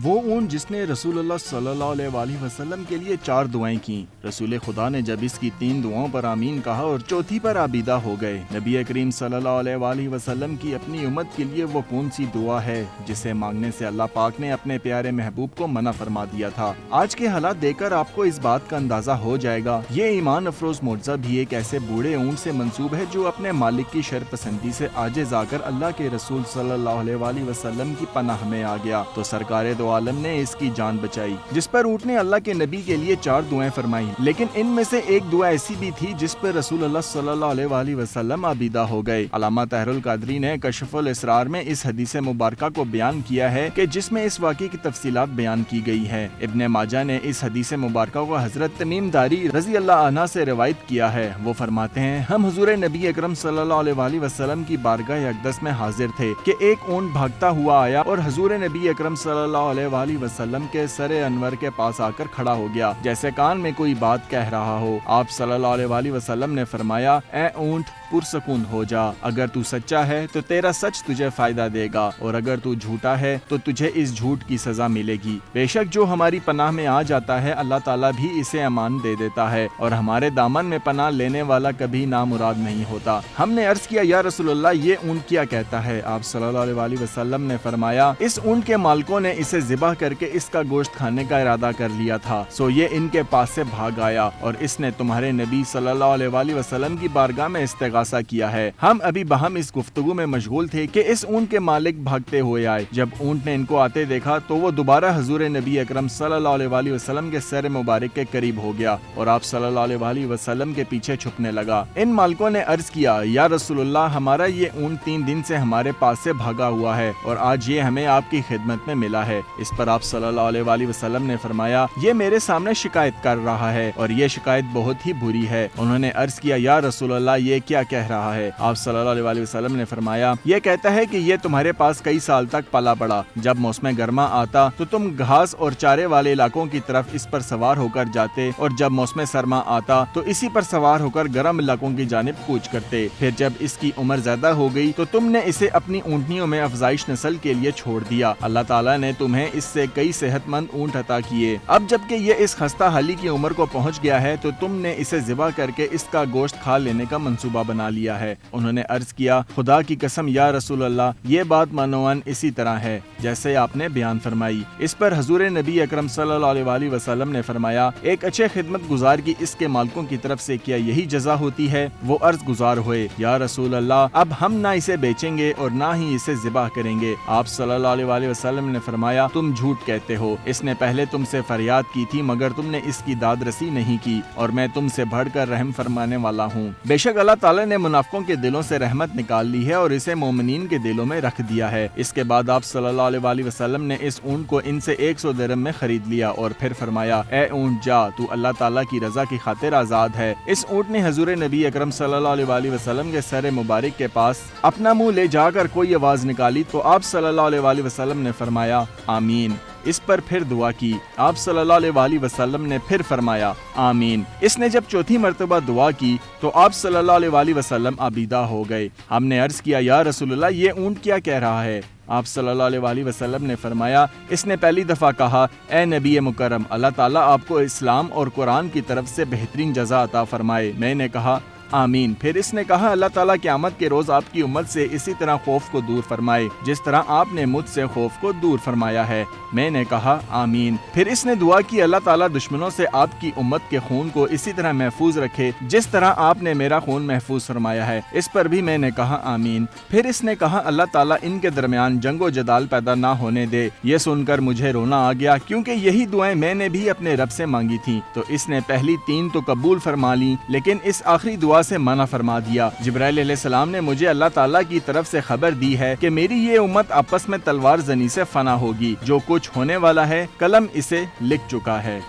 وہ اونٹ جس نے رسول اللہ صلی اللہ علیہ وسلم کے لیے 4 دعائیں کی۔ رسول خدا نے جب اس کی 3 دعاؤں پر آمین کہا اور چوتھی پر عابدہ ہو گئے۔ نبی کریم صلی اللہ علیہ وسلم کی اپنی امت کے لیے وہ کون سی دعا ہے جسے مانگنے سے اللہ پاک نے اپنے پیارے محبوب کو منع فرما دیا تھا؟ آج کے حالات دیکھ کر آپ کو اس بات کا اندازہ ہو جائے گا۔ یہ ایمان افروز معجزہ بھی ایک ایسے بوڑھے اونٹ سے منسوب ہے جو اپنے مالک کی شرپسندی سے عاجز آ کر اللہ کے رسول صلی اللہ علیہ وسلم کی پناہ میں آ گیا تو سرکار دو عالم نے اس کی جان بچائی، جس پر اونٹ نے اللہ کے نبی کے لیے 4 دعائیں فرمائی، لیکن ان میں سے ایک دعا ایسی بھی تھی جس پر رسول اللہ صلی اللہ علیہ وسلم عابدہ ہو گئے۔ علامہ طاہر القادری نے کشف الاسرار میں اس حدیث مبارکہ کو بیان کیا ہے کہ جس میں اس واقعے کی تفصیلات بیان کی گئی ہے۔ ابن ماجہ نے اس حدیث مبارکہ کو حضرت تمیم داری رضی اللہ عنہ سے روایت کیا ہے۔ وہ فرماتے ہیں، ہم حضور نبی اکرم صلی اللہ علیہ وسلم کی بارگاہ اقدس میں حاضر تھے کہ ایک اونٹ بھاگتا ہوا آیا اور حضور نبی اکرم صلی اللہ علیہ وسلم کے سر انور کے پاس آ کر کھڑا ہو گیا، جیسے کان میں کوئی بات کہہ رہا ہو۔ آپ صلی اللہ علیہ وسلم نے فرمایا، اے اونٹ پرسکون ہو جا، اگر تو سچا ہے تو تیرا سچ تجھے فائدہ دے گا، اور اگر تو جھوٹا ہے تو تجھے اس جھوٹ کی سزا ملے گی۔ بے شک جو ہماری پناہ میں آ جاتا ہے اللہ تعالیٰ بھی اسے امان دے دیتا ہے، اور ہمارے دامن میں پناہ لینے والا کبھی نامراد نہیں ہوتا۔ ہم نے عرض کیا، یا رسول اللہ یہ اونٹ کیا کہتا ہے؟ آپ صلی اللہ علیہ وسلم نے فرمایا، اس اونٹ کے مالکوں نے اسے ذبح کر کے اس کا گوشت کھانے کا ارادہ کر لیا تھا، سو یہ ان کے پاس سے بھاگ آیا اور اس نے تمہارے نبی صلی اللہ علیہ وسلم کی بارگاہ میں استغاثہ کیا ہے۔ ہم ابھی بہم اس گفتگو میں مشغول تھے کہ اس اونٹ کے مالک بھاگتے ہوئے آئے۔ جب اونٹ نے ان کو آتے دیکھا تو وہ دوبارہ حضور نبی اکرم صلی اللہ علیہ وسلم کے سر مبارک کے قریب ہو گیا اور آپ صلی اللہ علیہ وسلم کے پیچھے چھپنے لگا۔ ان مالکوں نے عرض کیا، یا رسول اللہ ہمارا یہ اونٹ 3 دن سے ہمارے پاس سے بھاگا ہوا ہے اور آج یہ ہمیں آپ کی خدمت میں ملا ہے۔ اس پر آپ صلی اللہ علیہ وسلم نے فرمایا، یہ میرے سامنے شکایت کر رہا ہے اور یہ شکایت بہت ہی بری ہے۔ انہوں نے عرض کیا، یا رسول اللہ یہ کیا کہہ رہا ہے؟ آپ صلی اللہ علیہ وسلم نے فرمایا، یہ کہتا ہے کہ یہ تمہارے پاس کئی سال تک پلا پڑا، جب موسم گرما آتا تو تم گھاس اور چارے والے علاقوں کی طرف اس پر سوار ہو کر جاتے، اور جب موسم سرما آتا تو اسی پر سوار ہو کر گرم علاقوں کی جانب کوچ کرتے۔ پھر جب اس کی عمر زیادہ ہو گئی تو تم نے اسے اپنی اونٹنیوں میں افزائش نسل کے لیے چھوڑ دیا۔ اللہ تعالیٰ نے تمہیں اس سے کئی صحت مند اونٹ عطا کیے۔ اب جبکہ یہ اس خستہ حالی کی عمر کو پہنچ گیا ہے تو تم نے اسے ذبح کر کے اس کا گوشت کھا لینے کا منصوبہ بنا لیا ہے۔ انہوں نے عرض کیا، خدا کی قسم یا رسول اللہ یہ بات مانوان اسی طرح ہے جیسے آپ نے بیان فرمائی۔ اس پر حضور نبی اکرم صلی اللہ علیہ وسلم نے فرمایا، ایک اچھے خدمت گزار کی اس کے مالکوں کی طرف سے کیا یہی جزا ہوتی ہے؟ وہ عرض گزار ہوئے، یا رسول اللہ اب ہم نہ اسے بیچیں گے اور نہ ہی اسے ذبح کریں گے۔ آپ صلی اللہ علیہ وسلم نے فرمایا، تم جھوٹ کہتے ہو، اس نے پہلے تم سے فریاد کی تھی مگر تم نے اس کی داد رسی نہیں کی، اور میں تم سے بڑھ کر رحم فرمانے والا ہوں۔ بے شک اللہ تعالیٰ نے منافقوں کے دلوں سے رحمت نکال لی ہے اور اسے مومنین کے دلوں میں رکھ دیا ہے۔ اس کے بعد آپ صلی اللہ علیہ وسلم نے اس اونٹ کو ان سے 100 درہم میں خرید لیا اور پھر فرمایا، اے اونٹ جا، تو اللہ تعالیٰ کی رضا کی خاطر آزاد ہے۔ اس اونٹ نے حضور نبی اکرم صلی اللہ علیہ وسلم کے سر مبارک کے پاس اپنا منہ لے جا کر کوئی آواز نکالی تو آپ صلی اللہ علیہ وسلم نے فرمایا، آمین۔ اس پر پھر دعا کی، آپ صلی اللہ علیہ وسلم نے پھر فرمایا، آمین۔ اس نے جب چوتھی مرتبہ دعا کی تو آپ صلی اللہ علیہ وسلم عابدہ ہو گئے۔ ہم نے عرض کیا، یا رسول اللہ یہ اونٹ کیا کہہ رہا ہے؟ آپ صلی اللہ علیہ وسلم نے فرمایا، اس نے پہلی دفعہ کہا، اے نبی مکرم، اللہ تعالیٰ آپ کو اسلام اور قرآن کی طرف سے بہترین جزا عطا فرمائے۔ میں نے کہا، آمین۔ پھر اس نے کہا، اللہ تعالیٰ قیامت کے روز آپ کی امت سے اسی طرح خوف کو دور فرمائے جس طرح آپ نے مجھ سے خوف کو دور فرمایا ہے۔ میں نے کہا، آمین۔ پھر اس نے دعا کی، اللہ تعالیٰ دشمنوں سے آپ کی امت کے خون کو اسی طرح محفوظ رکھے جس طرح آپ نے میرا خون محفوظ فرمایا ہے۔ اس پر بھی میں نے کہا، آمین۔ پھر اس نے کہا، اللہ تعالیٰ ان کے درمیان جنگ و جدال پیدا نہ ہونے دے۔ یہ سن کر مجھے رونا آ گیا کیونکہ یہی دعائیں میں نے بھی اپنے رب سے مانگی تھیں۔ تو اس نے پہلی 3 تو قبول فرما لیں لیکن اس آخری دعا سے منع فرما دیا۔ جبرائیل علیہ السلام نے مجھے اللہ تعالیٰ کی طرف سے خبر دی ہے کہ میری یہ امت آپس میں تلوار زنی سے فنا ہوگی، جو کچھ ہونے والا ہے قلم اسے لکھ چکا ہے۔